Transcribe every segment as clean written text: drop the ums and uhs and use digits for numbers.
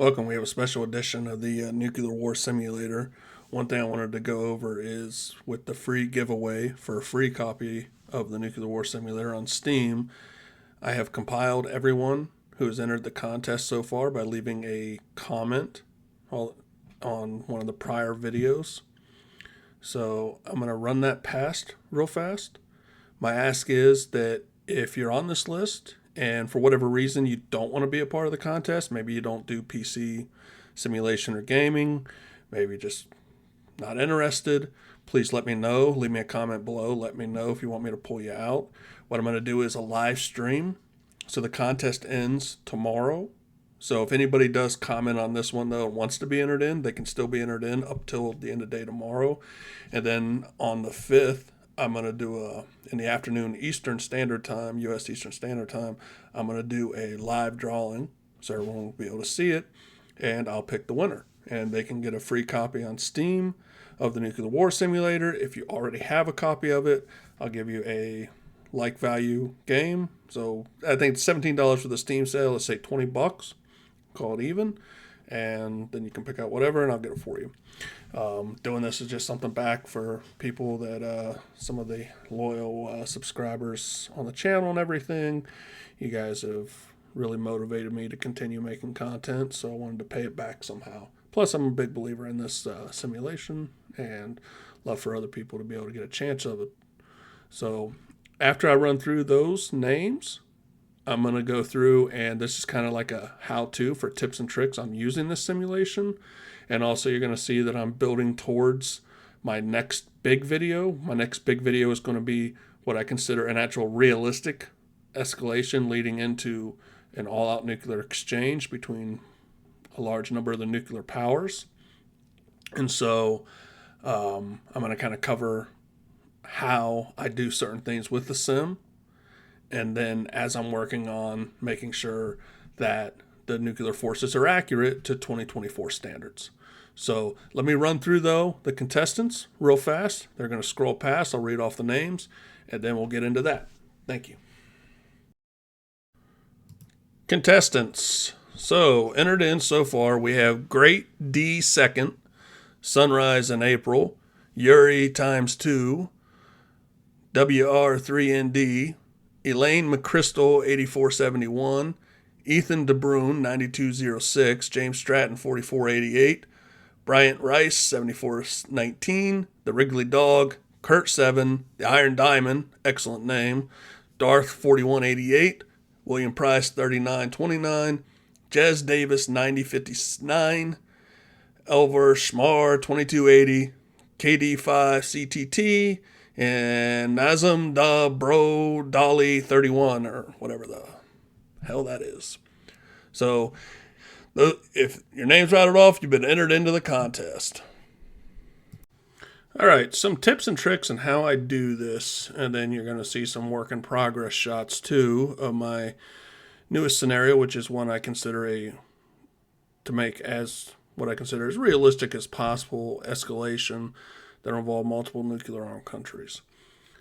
Welcome. We have a special edition of the Nuclear War Simulator. One thing I wanted to go over is with the free giveaway for a free copy of the Nuclear War Simulator on Steam, I have compiled everyone who has entered the contest so far by leaving a comment on one of the prior videos. So I'm going to run that past real fast. My ask is that if you're on this list and for whatever reason you don't want to be a part of the contest, maybe you don't do PC simulation or gaming, maybe you're just not interested, please let me know. Leave me a comment below. Let me know if you want me to pull you out. What I'm going to do is a live stream. So the contest ends tomorrow. So if anybody does comment on this one, though, and wants to be entered in, they can still be entered in up till the end of the day tomorrow. And then on the 5th, I'm going to do in the afternoon Eastern Standard Time, U.S. Eastern Standard Time, I'm going to do a live drawing so everyone will be able to see it, and I'll pick the winner. And they can get a free copy on Steam of the Nuclear War Simulator. If you already have a copy of it, I'll give you a like value game. So I think it's $17 for the Steam sale. Let's say $20. Call it even. And then you can pick out whatever, and I'll get it for you. Doing this is just something back for people that some of the loyal subscribers on the channel and everything. You guys have really motivated me to continue making content, so I wanted to pay it back somehow. Plus, I'm a big believer in this simulation and love for other people to be able to get a chance of it. So after I run through those names, I'm going to go through, and this is kind of like a how-to for tips and tricks on using this simulation. And also you're going to see that I'm building towards my next big video. My next big video is going to be what I consider an actual realistic escalation leading into an all-out nuclear exchange between a large number of the nuclear powers. And so I'm going to kind of cover how I do certain things with the sim. And then as I'm working on making sure that the nuclear forces are accurate to 2024 standards. So let me run through, though, the contestants real fast. They're going to scroll past. I'll read off the names, and then we'll get into that. Thank you. Contestants. So entered in so far, we have Great D Second, Sunrise in April, Yuri times 2, WR3ND, Elaine McChrystal 8471, Ethan DeBrune 9206, James Stratton 4488, Bryant Rice 7419, The Wrigley Dog, Kurt 7, The Iron Diamond, excellent name, Darth 4188, William Price 3929, Jez Davis 9059, Elver Schmar 2280, KD5 CTT, and Nazem Da Bro Dolly 31, or whatever the hell that is. So if your name's rattled off, you've been entered into the contest. All right, some tips and tricks on how I do this, and then you're going to see some work in progress shots too of my newest scenario, which is one I consider to make as what I consider as realistic as possible escalation that involve multiple nuclear armed countries.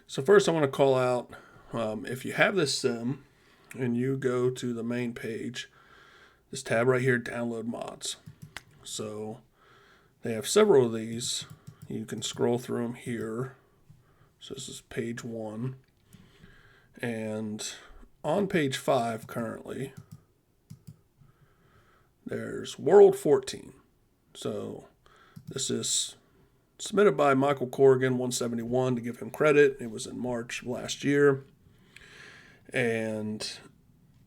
So first I want to call out, if you have this sim and you go to the main page, this tab right here, download mods. So they have several of these. You can scroll through them here. So this is page 1. And on page 5 currently, there's World 14. So this is submitted by Michael Corrigan, 171, to give him credit. It was in March of last year. And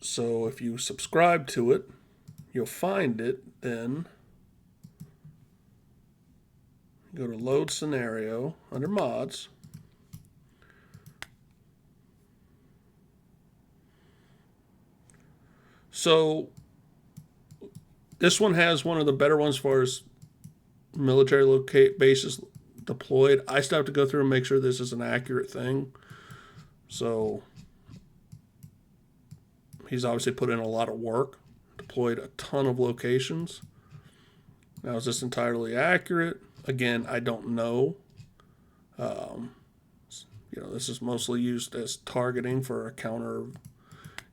so if you subscribe to it, you'll find it then. Go to load scenario under mods. So this one has one of the better ones as far as military bases deployed. I still have to go through and make sure this is an accurate thing. So he's obviously put in a lot of work, deployed a ton of locations. Now, is this entirely accurate? Again, I don't know. This is mostly used as targeting for a counter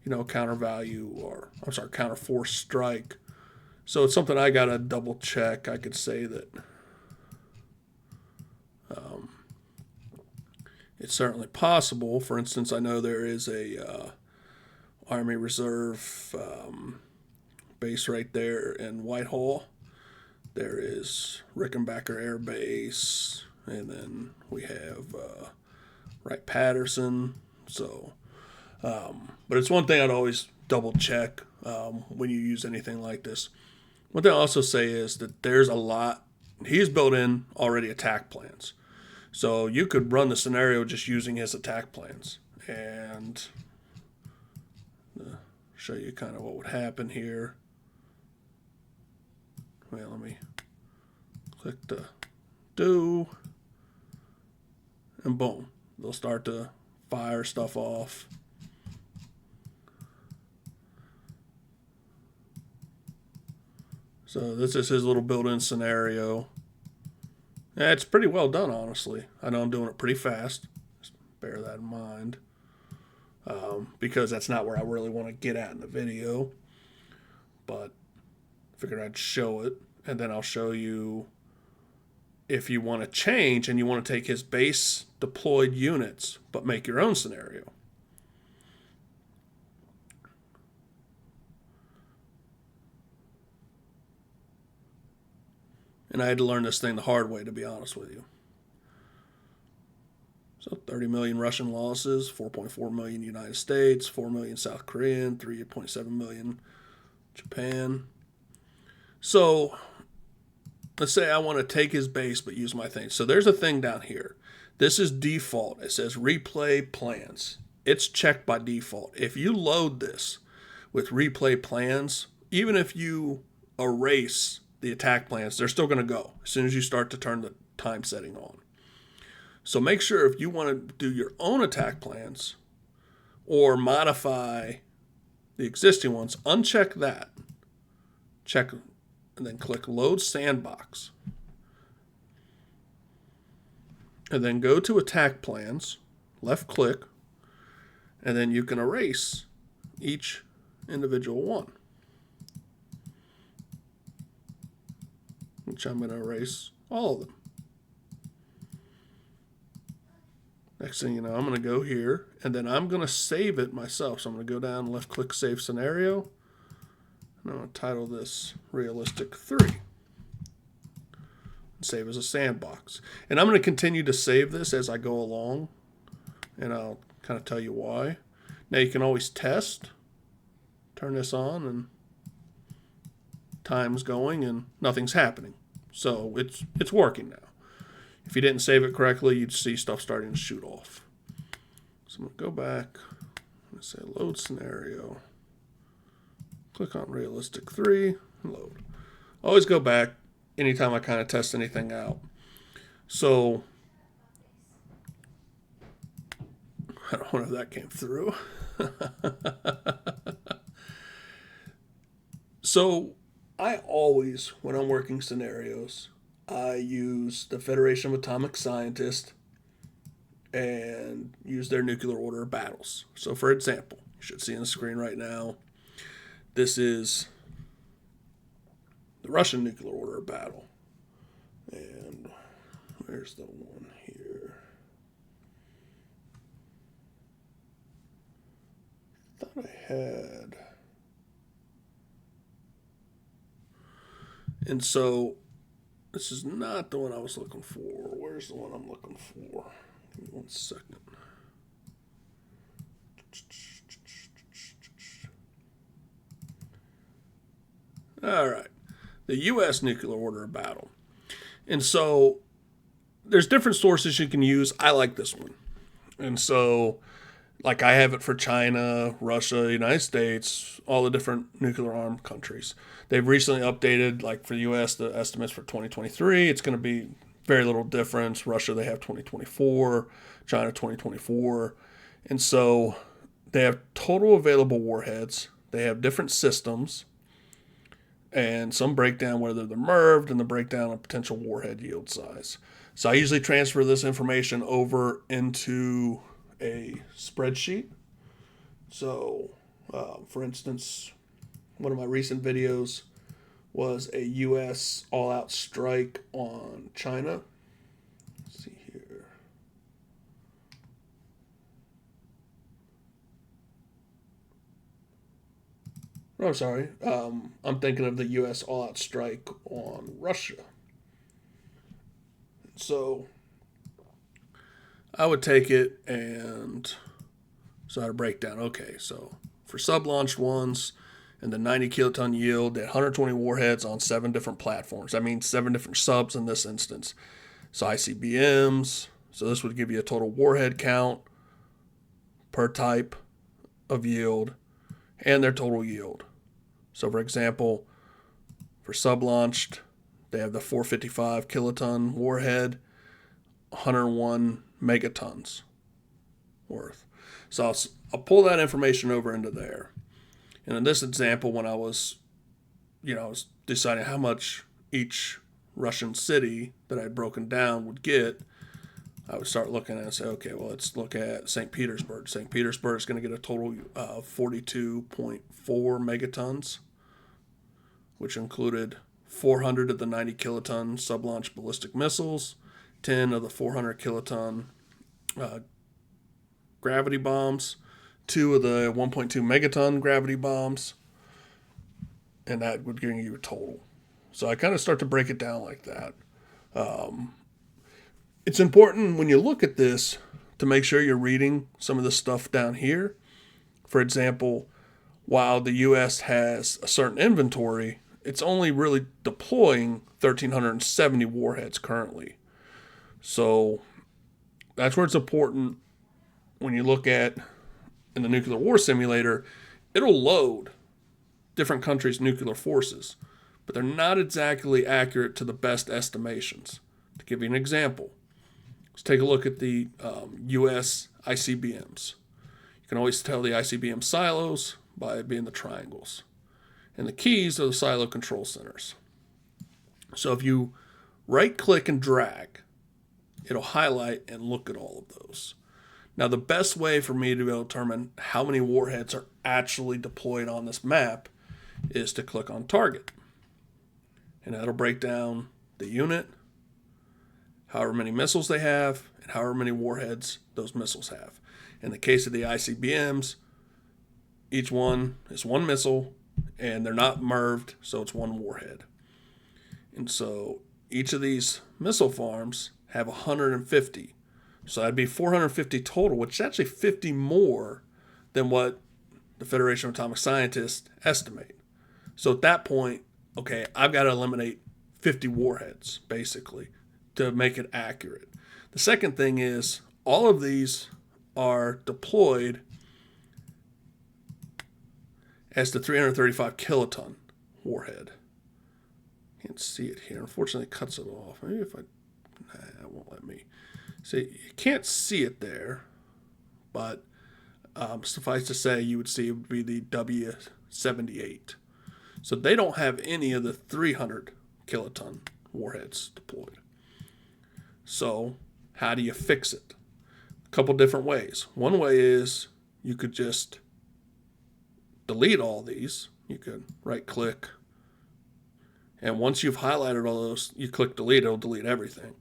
value, or counter force strike So it's something I got to double check. I could say that it's certainly possible. For instance, I know there is a Army Reserve base right there in Whitehall. There is Rickenbacker Air Base, and then we have Wright-Patterson. So, but it's one thing I'd always double check when you use anything like this. One thing I also say is that there's a lot. He's built in already attack plans, so you could run the scenario just using his attack plans, and show you kind of what would happen here. Well, let me click the do, and boom, they'll start to fire stuff off. So this is his little built-in scenario. Yeah, it's pretty well done, honestly. I know I'm doing it pretty fast. Just bear that in mind. Because that's not where I really want to get at in the video. But I figured I'd show it. And then I'll show you if you want to change and you want to take his base deployed units, but make your own scenario. And I had to learn this thing the hard way, to be honest with you. So 30 million Russian losses, 4.4 million United States, 4 million South Korean, 3.7 million Japan. So let's say I want to take his base but use my thing. So there's a thing down here. This is default. It says replay plans. It's checked by default. If you load this with replay plans, even if you erase the attack plans, they're still going to go as soon as you start to turn the time setting on. So make sure if you want to do your own attack plans or modify the existing ones, uncheck that. Check and then click Load Sandbox. And then go to Attack Plans, left click, and then you can erase each individual one. Which I'm going to erase all of them. Next thing you know, I'm going to go here, and then I'm going to save it myself. So I'm going to go down, left click Save Scenario, and I'm going to title this Realistic 3. And save as a sandbox. And I'm going to continue to save this as I go along, and I'll kind of tell you why. Now you can always test, turn this on, and time's going and nothing's happening. So it's working now. If you didn't save it correctly, you'd see stuff starting to shoot off. So I'm going to go back and say load scenario. Click on realistic 3 and load. Always go back anytime I kind of test anything out. So I don't know if that came through. So I always, when I'm working scenarios, I use the Federation of Atomic Scientists and use their nuclear order of battles. So for example, you should see on the screen right now, this is the Russian nuclear order of battle. And where's the one here? I thought I had. And so this is not the one I was looking for. Where's the one I'm looking for? Give me 1 second. All right. The U.S. nuclear order of battle. And so there's different sources you can use. I like this one. And so, like, I have it for China, Russia, United States, all the different nuclear armed countries. They've recently updated, like for the U.S., the estimates for 2023. It's going to be very little difference. Russia, they have 2024. China, 2024. And so they have total available warheads. They have different systems. And some breakdown whether they're MIRVed and the breakdown of potential warhead yield size. So I usually transfer this information over into a spreadsheet. So, for instance, one of my recent videos was a U.S. all-out strike on China. Let's see here. Oh, sorry. I'm thinking of the U.S. all-out strike on Russia. So I would take it and so I'd break down. Okay, so for sub-launched ones and the 90 kiloton yield, they had 120 warheads on 7 different platforms. That means 7 different subs in this instance. So ICBMs. So this would give you a total warhead count per type of yield and their total yield. So for example, for sub-launched, they have the 455 kiloton warhead, 101 megatons worth. So I'll pull that information over into there. And in this example, when I was deciding how much each Russian city that I'd broken down would get, I would start looking at and say, okay, well, let's look at St. Petersburg. St. Petersburg is going to get a total of 42.4 megatons, which included 400 of the 90 kiloton sub-launch ballistic missiles, 10 of the 400 kiloton gravity bombs, 2 of the 1.2 megaton gravity bombs, and that would give you a total. So I kind of start to break it down like that. It's important when you look at this to make sure you're reading some of the stuff down here. For example, while the U.S. has a certain inventory, it's only really deploying 1,370 warheads currently. So that's where it's important when you look at in the nuclear war simulator, it'll load different countries' nuclear forces, but they're not exactly accurate to the best estimations. To give you an example, let's take a look at the U.S. ICBMs. You can always tell the ICBM silos by being the triangles. And the keys are the silo control centers. So if you right-click and drag, it'll highlight and look at all of those. Now, the best way for me to be able to determine how many warheads are actually deployed on this map is to click on target. And that'll break down the unit, however many missiles they have, and however many warheads those missiles have. In the case of the ICBMs, each one is one missile, and they're not MIRVed, so it's one warhead. And so each of these missile farms have 150. So that'd be 450 total, which is actually 50 more than what the Federation of Atomic Scientists estimate. So at that point, okay, I've got to eliminate 50 warheads, basically, to make it accurate. The second thing is all of these are deployed as the 335 kiloton warhead. Can't see it here. Unfortunately, it cuts it off. Maybe if it won't let me. See, you can't see it there, but suffice to say, you would see it would be the W78. So they don't have any of the 300 kiloton warheads deployed. So how do you fix it? A couple different ways. One way is you could just delete all these. You could right-click, and once you've highlighted all those, you click delete, it'll delete everything.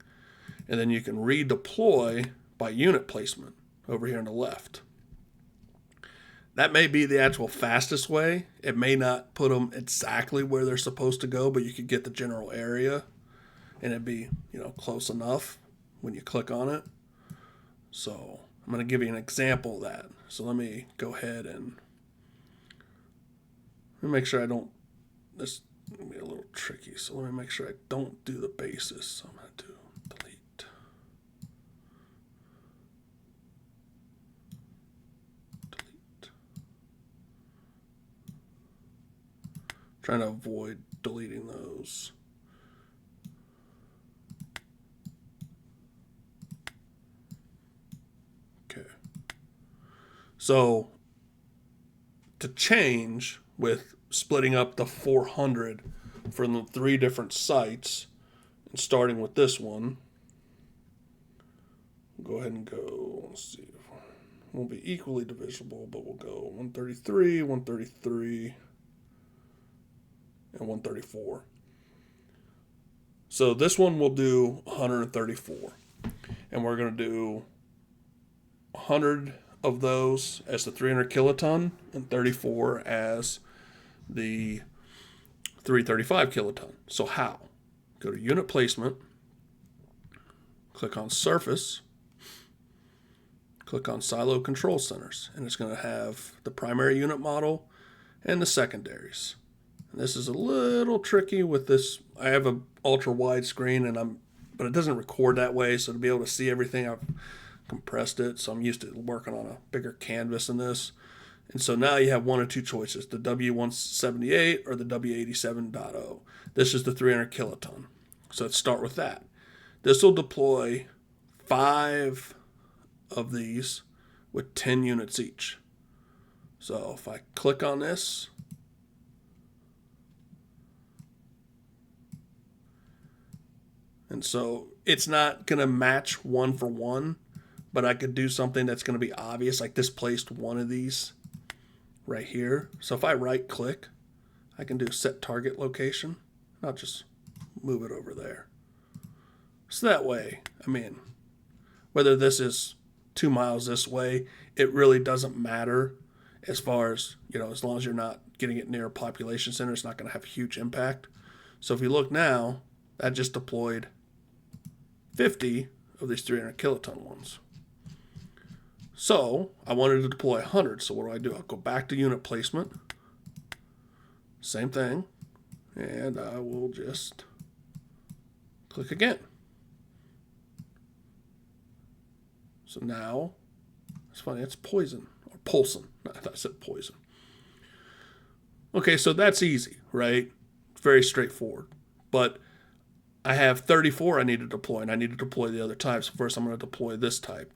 And then you can redeploy by unit placement over here on the left. That may be the actual fastest way. It may not put them exactly where they're supposed to go, but you could get the general area, and it'd be, close enough when you click on it. So I'm going to give you an example of that. So let me go ahead and make sure I don't. This will be a little tricky. So let me make sure I don't do the basis. So I'm going to do delete. Trying to avoid deleting those. Okay. So to change with splitting up the 400 from the 3 different sites and starting with this one, we'll go ahead and go, let's see, it won't be equally divisible, but we'll go 133, 133, and 134. So this one will do 134. And we're going to do 100 of those as the 300 kiloton and 34 as the 335 kiloton. So how? Go to unit placement, click on surface, click on silo control centers, and it's going to have the primary unit model and the secondaries. And this is a little tricky with this. I have an ultra wide screen, but it doesn't record that way. So to be able to see everything, I've compressed it. So I'm used to working on a bigger canvas than this. And so now you have one or two choices, the W178 or the W87.0. This is the 300 kiloton. So let's start with that. This will deploy 5 of these with 10 units each. So if I click on this, and so it's not going to match one for one, but I could do something that's going to be obvious, like this placed one of these right here. So if I right click, I can do set target location. I'll just move it over there. So that way, I mean, whether this is 2 miles this way, it really doesn't matter as far as, as long as you're not getting it near a population center, it's not going to have a huge impact. So if you look now, that just deployed 50 of these 300 kiloton ones. So I wanted to deploy 100. So what do? I'll go back to unit placement. Same thing. And I will just click again. So now, it's funny, it's poison or pulsing. I thought I said poison. Okay, so that's easy, right? Very straightforward. But I have 34 I need to deploy, and I need to deploy the other type. So first I'm going to deploy this type.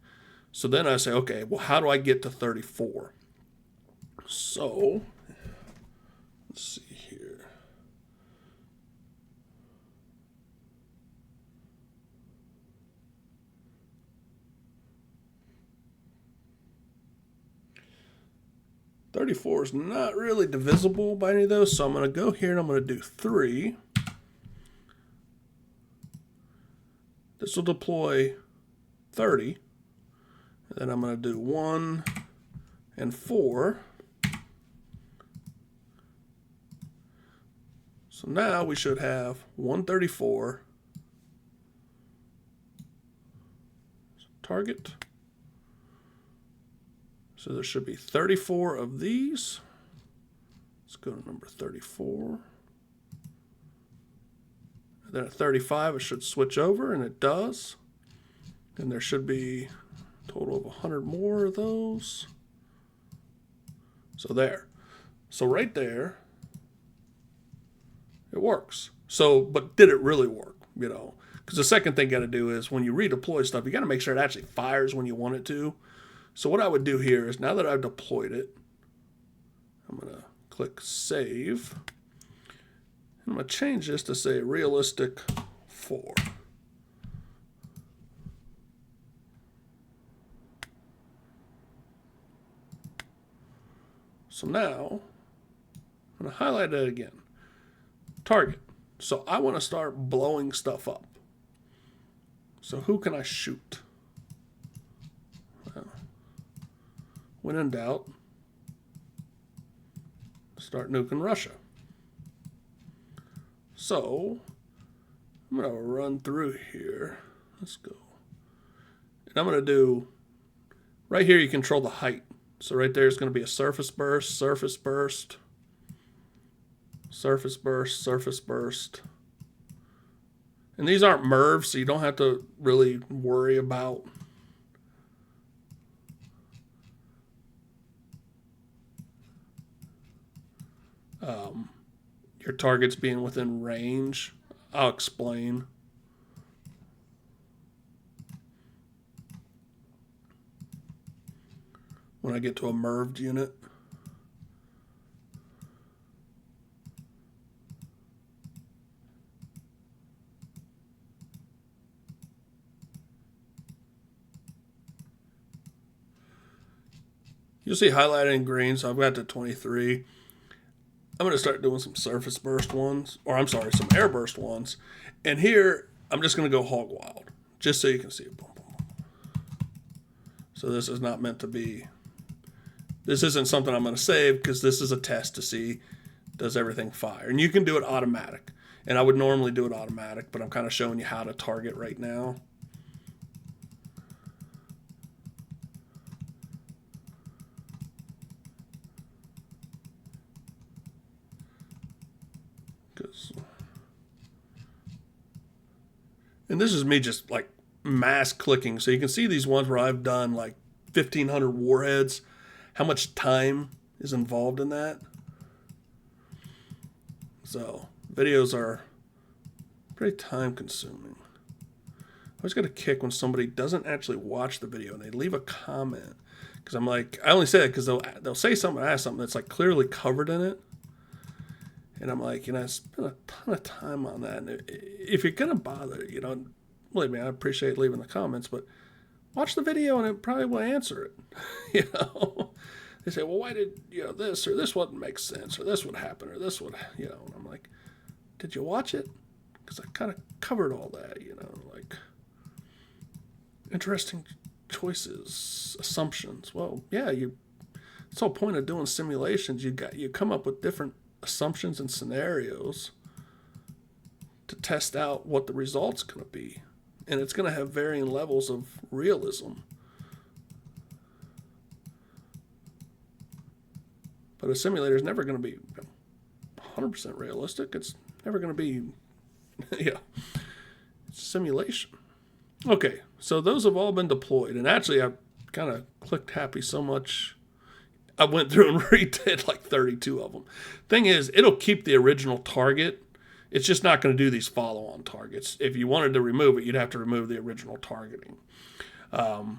So then I say, okay, well, how do I get to 34? So, let's see here. .34 is not really divisible by any of those, so I'm going to go here and I'm going to do 3. This will deploy 30. And then I'm going to do 1 and 4. So now we should have 134 target. So there should be 34 of these. Let's go to number 34. And then at 35, it should switch over, and it does. And there should be a total of 100 more of those. So there. So right there, it works. So, but did it really work? Because the second thing you got to do is when you redeploy stuff, you got to make sure it actually fires when you want it to. So what I would do here is now that I've deployed it, I'm going to click Save. I'm going to change this to say realistic 4. So now I'm going to highlight it again. Target. So I want to start blowing stuff up. So who can I shoot? Well, when in doubt, start nuking Russia. So I'm going to run through here. Let's go. And I'm going to do, right here you control the height. So right there is going to be a surface burst, surface burst, surface burst, surface burst. And these aren't MERVs, so you don't have to really worry about your targets being within range. I'll explain. When I get to a MERVed unit. You'll see highlighted in green, so I've got to 23. I'm going to start doing some surface burst ones, or I'm sorry, some air burst ones. And here, I'm just going to go hog wild, just so you can see it. Boom, boom, boom. So this is not meant to be, this isn't something I'm going to save because this is a test to see does everything fire. And you can do it automatic. And I would normally do it automatic, but I'm kind of showing you how to target right now. And this is me just like mass clicking. So you can see these ones where I've done like 1,500 warheads, how much time is involved in that. So videos are pretty time consuming. I always get a kick when somebody doesn't actually watch the video and they leave a comment. Because I'm like, I only say that because they'll say something, ask something that's like clearly covered in it. And I'm like, I spent a ton of time on that. And if you're going to bother, believe me, I appreciate leaving the comments, but watch the video and it probably will answer it. They say, well, why did, this or this wouldn't make sense or this would happen or this would, and I'm like, did you watch it? Because I kind of covered all that, like interesting choices, assumptions. Well, yeah, it's the whole point of doing simulations. You come up with different assumptions and scenarios to test out what the result's going to be. And it's going to have varying levels of realism. But a simulator is never going to be 100% realistic. It's never going to be, it's a simulation. Okay, so those have all been deployed. And actually, I kind of clicked happy so much, I went through and redid like 32 of them. Thing is, it'll keep the original target. It's just not going to do these follow-on targets. If you wanted to remove it, you'd have to remove the original targeting. So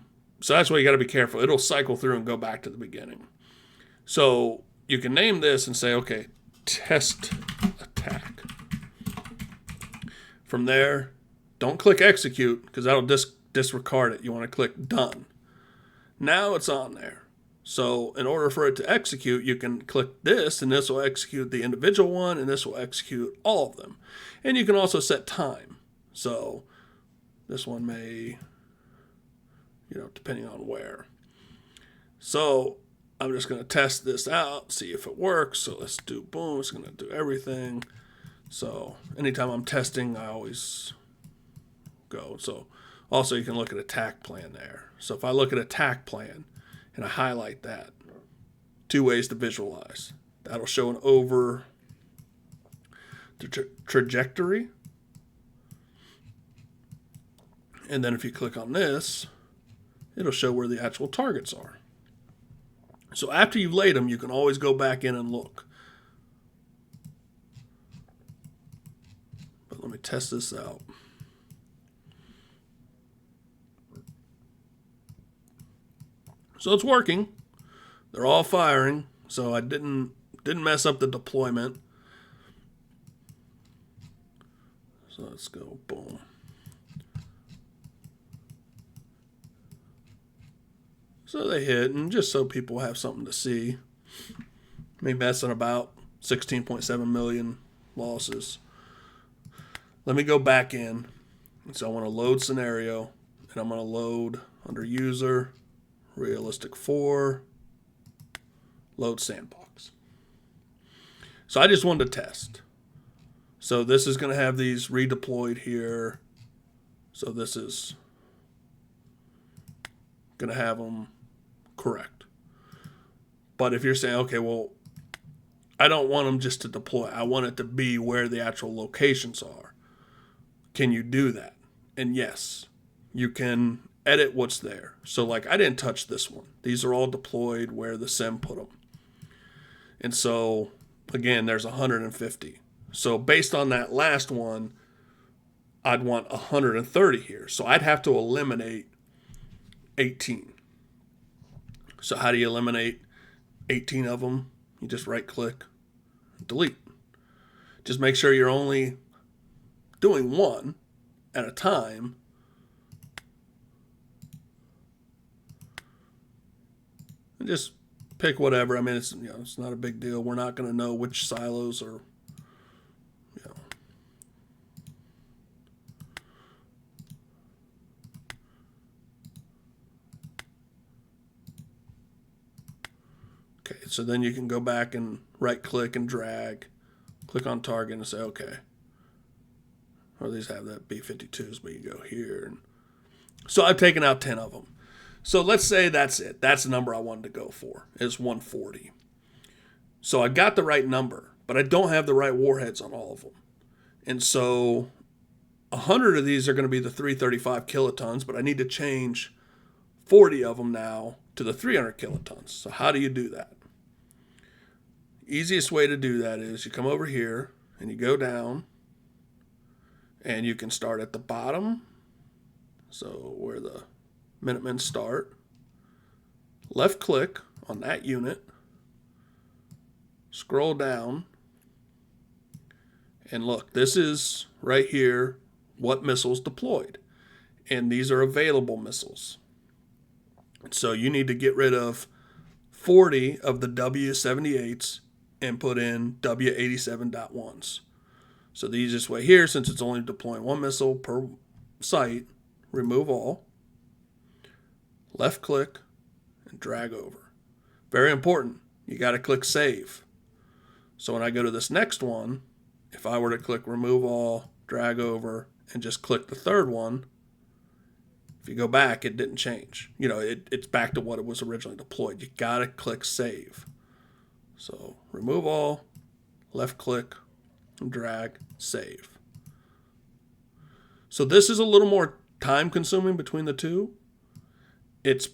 that's why you got to be careful. It'll cycle through and go back to the beginning. So you can name this and say, okay, test attack. From there, don't click execute because that'll disregard it. You want to click done. Now it's on there. So in order for it to execute, you can click this, and this will execute the individual one, and this will execute all of them. And you can also set time. So this one may, depending on where. So I'm just going to test this out, see if it works. So let's do boom. It's going to do everything. So anytime I'm testing, I always go. So also you can look at attack plan there. So if I look at attack plan, and I highlight that. 2 ways to visualize. That'll show an over the trajectory. And then if you click on this, it'll show where the actual targets are. So after you've laid them, you can always go back in and look. But let me test this out. So it's working. They're all firing. So I didn't mess up the deployment. So let's go boom. So they hit, and just so people have something to see. Maybe that's at about 16.7 million losses. Let me go back in. So I want to load scenario, and I'm going to load under user. Realistic 4, load sandbox. So I just wanted to test. So this is going to have these redeployed here. So this is going to have them correct. But if you're saying, okay, well, I don't want them just to deploy. I want it to be where the actual locations are. Can you do that? And yes, you can edit what's there. So like I didn't touch this one. These are all deployed where the sim put them. And so again, there's 150. So based on that last one, I'd want 130 here. So I'd have to eliminate 18. So how do you eliminate 18 of them? You just right click, delete. Just make sure you're only doing one at a time. And just pick whatever. I mean, it's it's not a big deal. We're not going to know which silos are. You know. Okay, so then you can go back and right click and drag, click on target and say okay. Or these have that B52s, but you go here. And so I've taken out 10 of them. So let's say that's it. That's the number I wanted to go for, is 140. So I got the right number, but I don't have the right warheads on all of them. And so 100 of these are going to be the 335 kilotons, but I need to change 40 of them now to the 300 kilotons. So how do you do that? Easiest way to do that is you come over here and you go down, and you can start at the bottom, so where the Minutemen start. Left click on that unit, scroll down, and look, this is right here what missiles deployed. And these are available missiles. So you need to get rid of 40 of the W78s and put in W87.1s. So the easiest way here, since it's only deploying one missile per site, remove all, left click, and drag over. Very important, you got to click save. So when I go to this next one, if I were to click remove all, drag over, and just click the third one, if you go back, it didn't change. It's back to what it was originally deployed. You got to click save. So remove all, left click, and drag, save. So this is a little more time consuming between the two. It's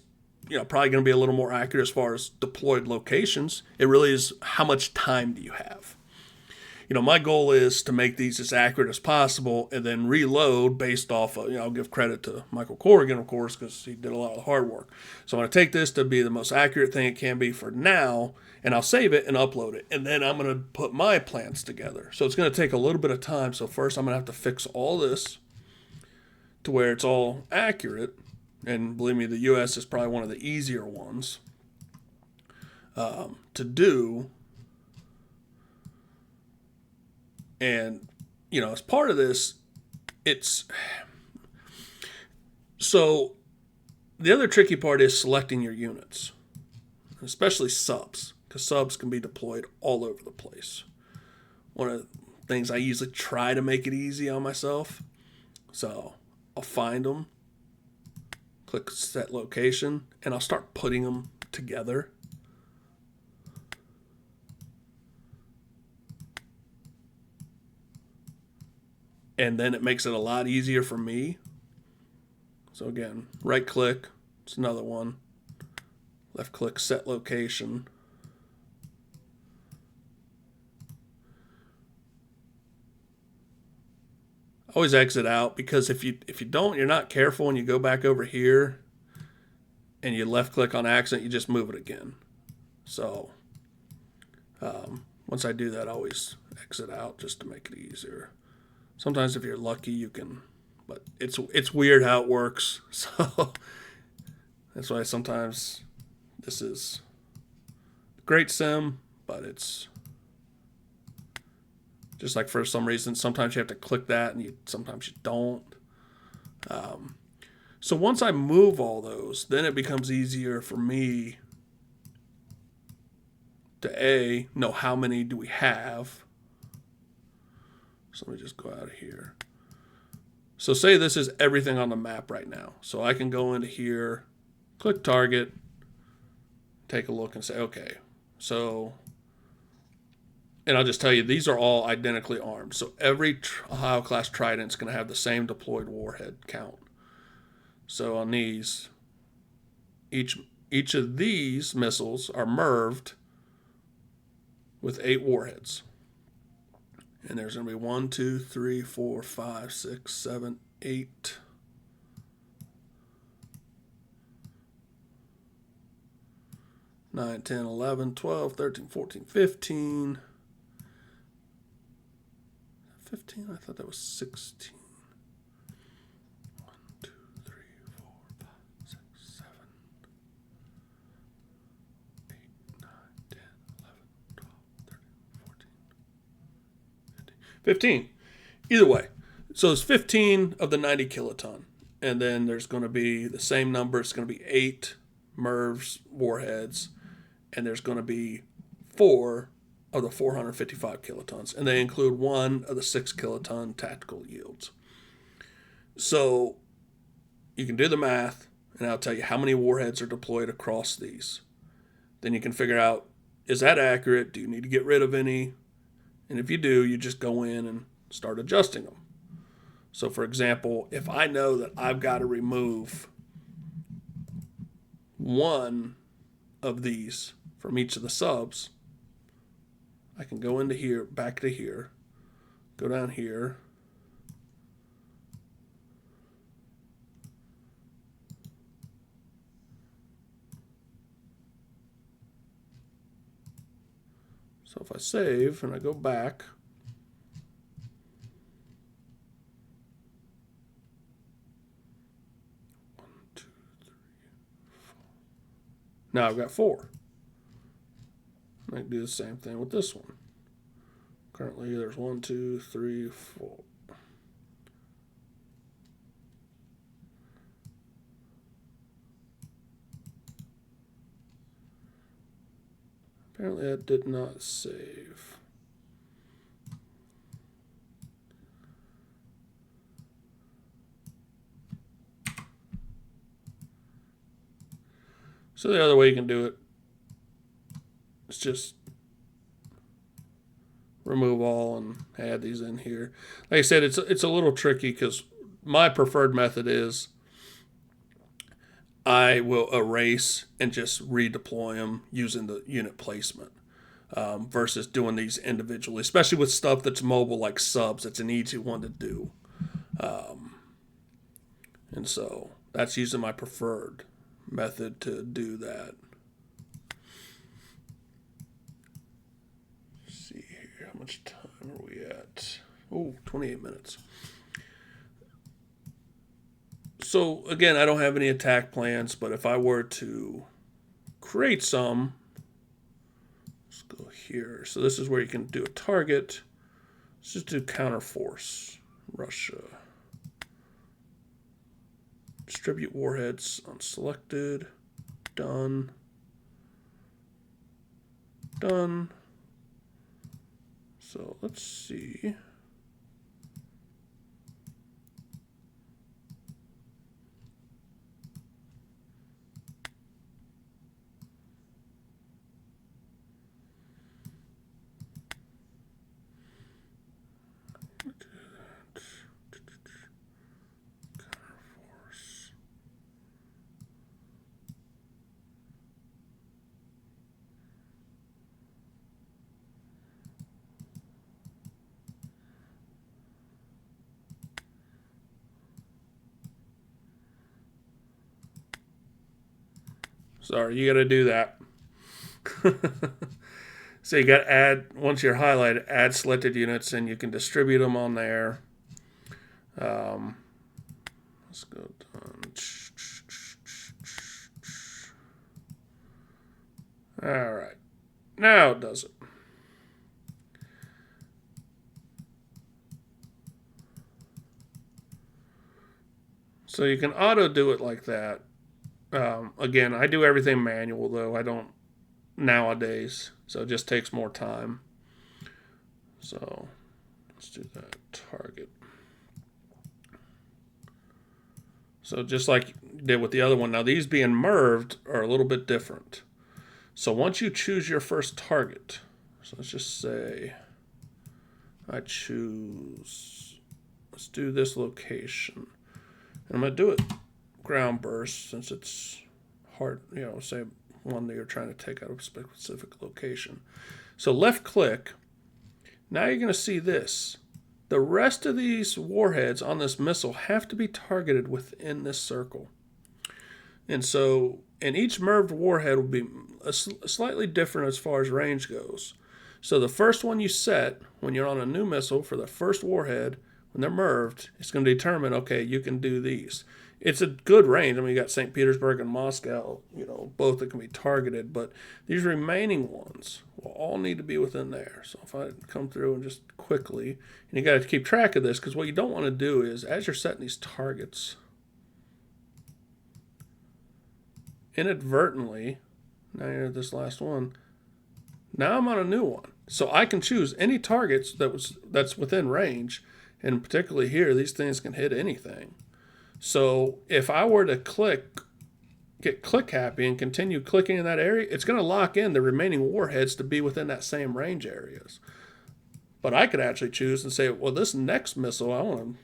probably going to be a little more accurate as far as deployed locations. It really is how much time do you have. My goal is to make these as accurate as possible and then reload based off of, I'll give credit to Michael Corrigan, of course, because he did a lot of the hard work. So I'm going to take this to be the most accurate thing it can be for now, and I'll save it and upload it. And then I'm going to put my plans together. So it's going to take a little bit of time. So first I'm going to have to fix all this to where it's all accurate. And believe me, the U.S. is probably one of the easier ones to do. And, as part of this, so the other tricky part is selecting your units, especially subs, because subs can be deployed all over the place. One of the things I usually try to make it easy on myself. So I'll find them, click set location, and I'll start putting them together. And then it makes it a lot easier for me. So again, right click, it's another one. Left click, set location. Always exit out, because if you don't, you're not careful and you go back over here and you left click on accident, you just move it again. So once I do that, I always exit out just to make it easier. Sometimes if you're lucky, you can, but it's weird how it works. So that's why sometimes this is a great sim, but it's just like for some reason, sometimes you have to click that and sometimes you don't. So once I move all those, then it becomes easier for me to know how many do we have. So let me just go out of here. So say this is everything on the map right now. So I can go into here, click target, take a look and say, okay, so, and I'll just tell you, these are all identically armed. So every Ohio class Trident is going to have the same deployed warhead count. So on these, each of these missiles are MIRVed with 8 warheads. And there's going to be 1, 2, 3, 4, 5, 6, 7, 8. 9, 10, 11, 12, 13, 14, 15. 15? I thought that was 16. 1, 2, 3, 4, 5, 6, 7, 8, 9, 15. Either way. So it's 15 of the 90 kiloton. And then there's going to be the same number. It's going to be 8 MIRVs warheads. And there's going to be 4 of the 455 kilotons. And they include 1 of the 6 kiloton tactical yields. So you can do the math, and I'll tell you how many warheads are deployed across these. Then you can figure out, is that accurate? Do you need to get rid of any? And if you do, you just go in and start adjusting them. So for example, if I know that I've got to remove 1 of these from each of the subs, I can go into here, back to here, go down here, so if I save and I go back, now I've got 4. I can do the same thing with this one. Currently there's 1, 2, 3, 4. Apparently that did not save. So the other way you can do it is just remove all and add these in here. Like I said, it's a little tricky because my preferred method is I will erase and just redeploy them using the unit placement versus doing these individually, especially with stuff that's mobile like subs. It's an easy one to do. And so that's usually my preferred method to do that. Let's see here, how much time are we at? Oh, 28 minutes. So again, I don't have any attack plans, but if I were to create some, let's go here. So this is where you can do a target. Let's just do counterforce, Russia. Distribute warheads unselected, done, done. So let's see. Sorry, you got to do that. So you got to add, once you're highlighted, add selected units, and you can distribute them on there. Let's go down. All right. Now it does it. So you can auto do it like that. Again, I do everything manual, though. I don't nowadays, so it just takes more time. So let's do that. Target. So just like you did with the other one, now these being MIRVed are a little bit different. So once you choose your first target, so let's just say I choose, let's do this location. And I'm going to do it ground burst since it's hard, say one that you're trying to take out of a specific location. So left click. Now you're going to see this. The rest of these warheads on this missile have to be targeted within this circle. And so, and each MIRVed warhead will be slightly different as far as range goes. So the first one you set when you're on a new missile for the first warhead, when they're MIRVed, it's going to determine, okay, you can do these. it's a good range. I mean, you got St. Petersburg and Moscow, both that can be targeted, but these remaining ones will all need to be within there. So if I come through and just quickly, and you got to keep track of this, because what you don't want to do is, as you're setting these targets, inadvertently, now you're at this last one, now I'm on a new one. So I can choose any targets that's within range, and particularly here, these things can hit anything. So if I were to get click happy and continue clicking in that area, it's going to lock in the remaining warheads to be within that same range areas. But I could actually choose and say, well, this next missile, I want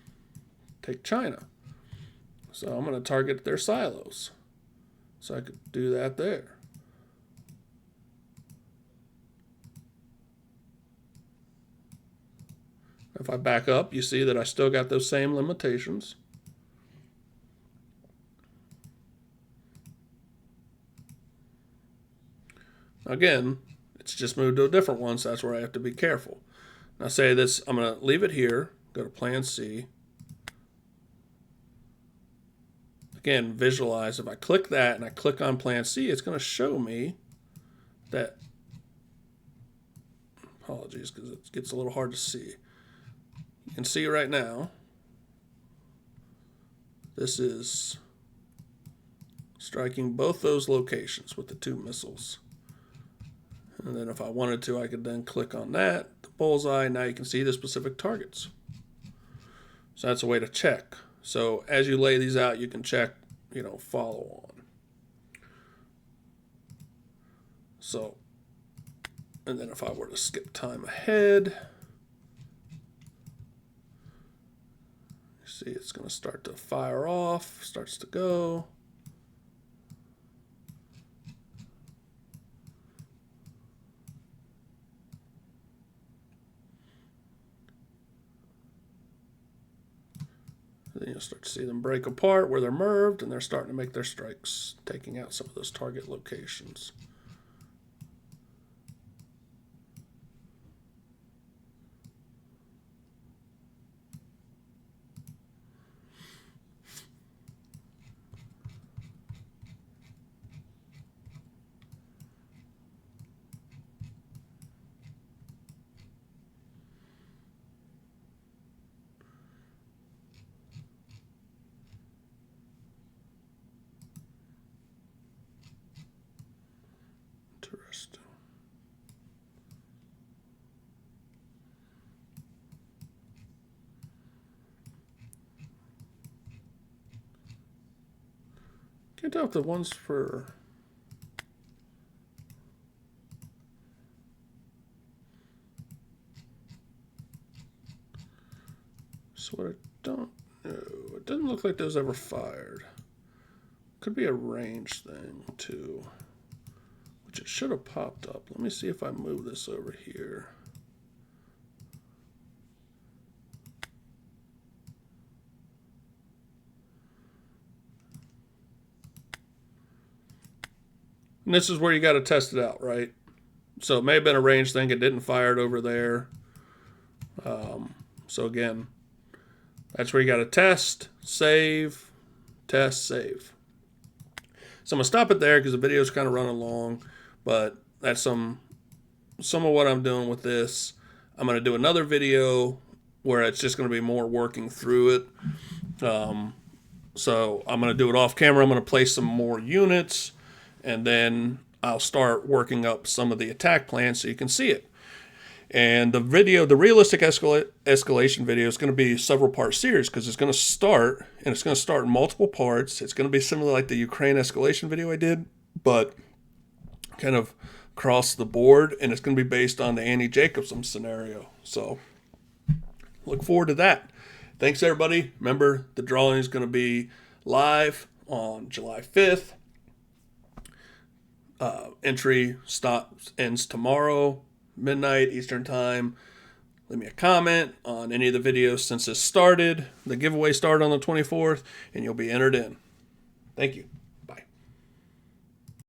to take China. So I'm going to target their silos. So I could do that there. If I back up, you see that I still got those same limitations. Again, it's just moved to a different one, so that's where I have to be careful. Now say this, I'm going to leave it here, go to Plan C. Again, visualize, if I click that and I click on Plan C, it's going to show me that, apologies because it gets a little hard to see. You can see right now, this is striking both those locations with the 2 missiles. And then if I wanted to, I could then click on that, the bullseye. Now you can see the specific targets. So that's a way to check. So as you lay these out, you can check, follow on. So, and then if I were to skip time ahead, you see it's going to start to fire off, starts to go. Then you'll start to see them break apart where they're merged, and they're starting to make their strikes, taking out some of those target locations. Interesting. Can't tell if the ones for so what I don't know, it doesn't look like those ever fired. Could be a range thing too, which it should have popped up. Let me see if I move this over here. And this is where you got to test it out, right? So it may have been a range thing. It didn't fire it over there. So again, that's where you got to test, save, test, save. So I'm going to stop it there because the video is kind of running long, but that's some of what I'm doing with this. I'm going to do another video where it's just going to be more working through it. So I'm going to do it off camera. I'm going to place some more units, and then I'll start working up some of the attack plans so you can see it. And the realistic escalation video is going to be a several part series because it's going to start, and it's going to start in multiple parts. It's going to be similar like the Ukraine escalation video I did, but kind of across the board, and it's going to be based on the Annie Jacobson scenario. So look forward to that. Thanks, everybody. Remember, the drawing is going to be live on July 5th. Entry ends tomorrow, midnight Eastern time. Leave me a comment on any of the videos since this started. The giveaway started on the 24th, and you'll be entered in. Thank you.